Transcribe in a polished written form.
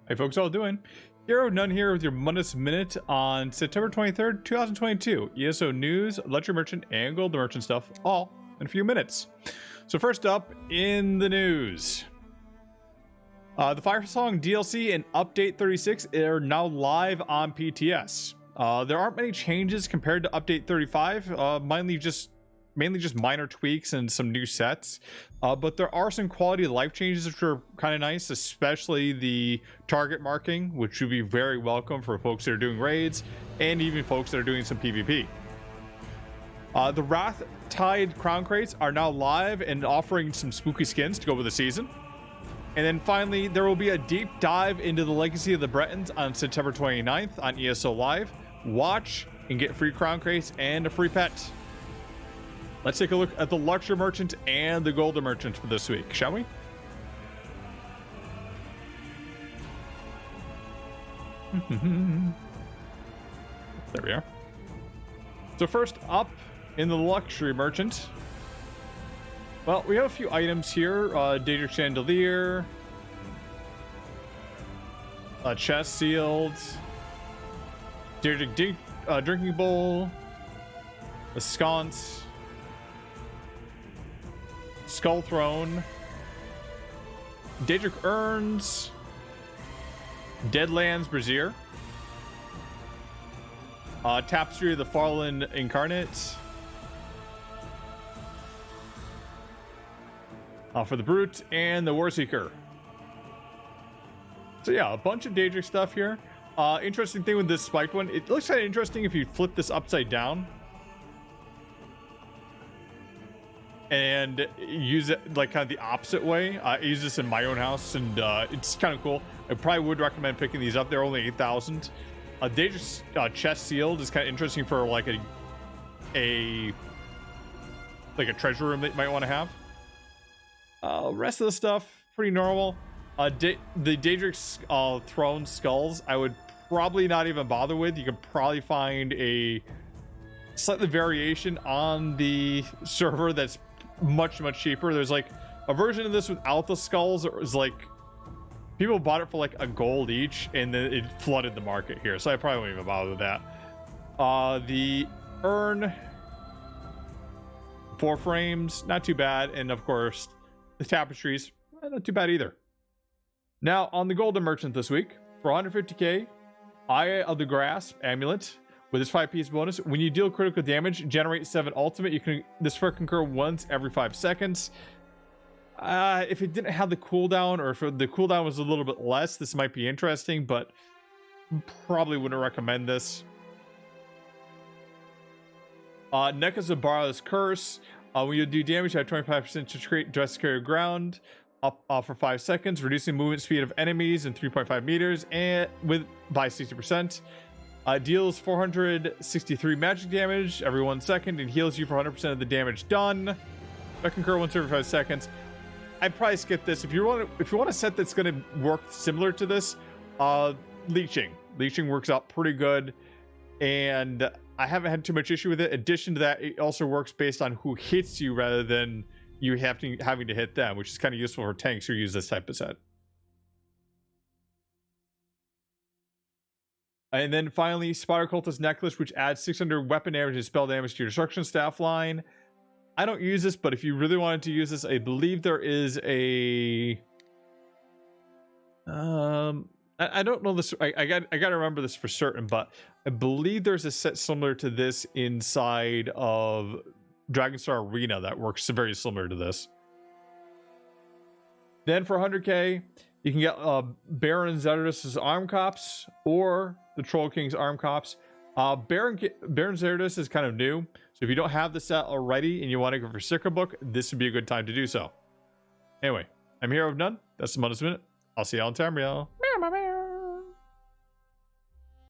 Hey folks, how you doing? Hero None here with your Mundus Minute on September 23rd, 2022. ESO news, ledger merchant, and gold merchant stuff, all in a few minutes. So first up in the news. The Firesong DLC and Update 36 are now live on PTS. There aren't many changes compared to Update 35, mainly just minor tweaks and some new sets, but there are some quality of life changes which are kind of nice, especially the target marking, which would be very welcome for folks that are doing raids and even folks that are doing some PvP. The Wrath Tide crown crates are now live and offering some spooky skins to go with the season. And then finally, there will be a deep dive into the legacy of the Bretons on September 29th on ESO Live. Watch and get free crown crates and a free pet. Let's take a look at the Luxury Merchant and the Golden Merchant for this week, shall we? There we are. So first up in the Luxury Merchant, well, we have a few items here. Daedric Chandelier, a chest sealed, Daedric drinking bowl, a sconce, Skull Throne, Daedric Urns, Deadlands Brazier, Tapestry of the Fallen Incarnate, for the Brute, and the Warseeker. So yeah, a bunch of Daedric stuff here. Interesting thing with this spiked one, it looks kind of interesting if you flip this upside down and use it like kind of the opposite way. I use this in my own house, and it's kind of cool. I probably would recommend picking these up. They're only 8,000. Daedric chest sealed is kind of interesting for like a treasure room that you might want to have. Rest of the stuff pretty normal. The Daedric throne skulls I would probably not even bother with. You could probably find a slightly variation on the server that's much cheaper. There's like a version of this without the skulls. It was like people bought it for like a gold each, and then it flooded the market here, so I probably won't even bother with that. The urn, 4 frames, not too bad, and of course the tapestries, not too bad either. Now on the Golden Merchant this week, for 150k, Eye of the Grasp amulet with its 5-piece bonus. When you deal critical damage, generate 7 ultimate. You can can occur once every 5 seconds. If it didn't have the cooldown, or if the cooldown was a little bit less, this might be interesting, but probably wouldn't recommend this. Nekas of Bara's Curse. When you do damage, you have 25% to create dress carrier ground up for 5 seconds, reducing movement speed of enemies in 3.5 meters and by 60%. Deals 463 magic damage every 1 second and heals you for 100% of the damage done. That can occur once every 5 seconds. I'd probably skip this. If you want a set that's going to work similar to this, leeching works out pretty good, and I haven't had too much issue with it. In addition to that, it also works based on who hits you rather than you having to hit them, which is kind of useful for tanks who use this type of set. And then finally, Spider Cultist Necklace, which adds 600 weapon damage and spell damage to your destruction staff line. I don't use this, but if you really wanted to use this, I believe there is a I don't know this. I got to remember this for certain, but I believe there's a set similar to this inside of Dragonstar Arena that works very similar to this. Then for 100k, you can get Baron Zerdus' Arm Cops or the Troll King's Arm Cops. Baron Zerdus is kind of new, so if you don't have the set already and you want to go for Sticker Book, this would be a good time to do so. Anyway, I'm Hero of None. That's the Mundus Minute. I'll see y'all in Tamriel.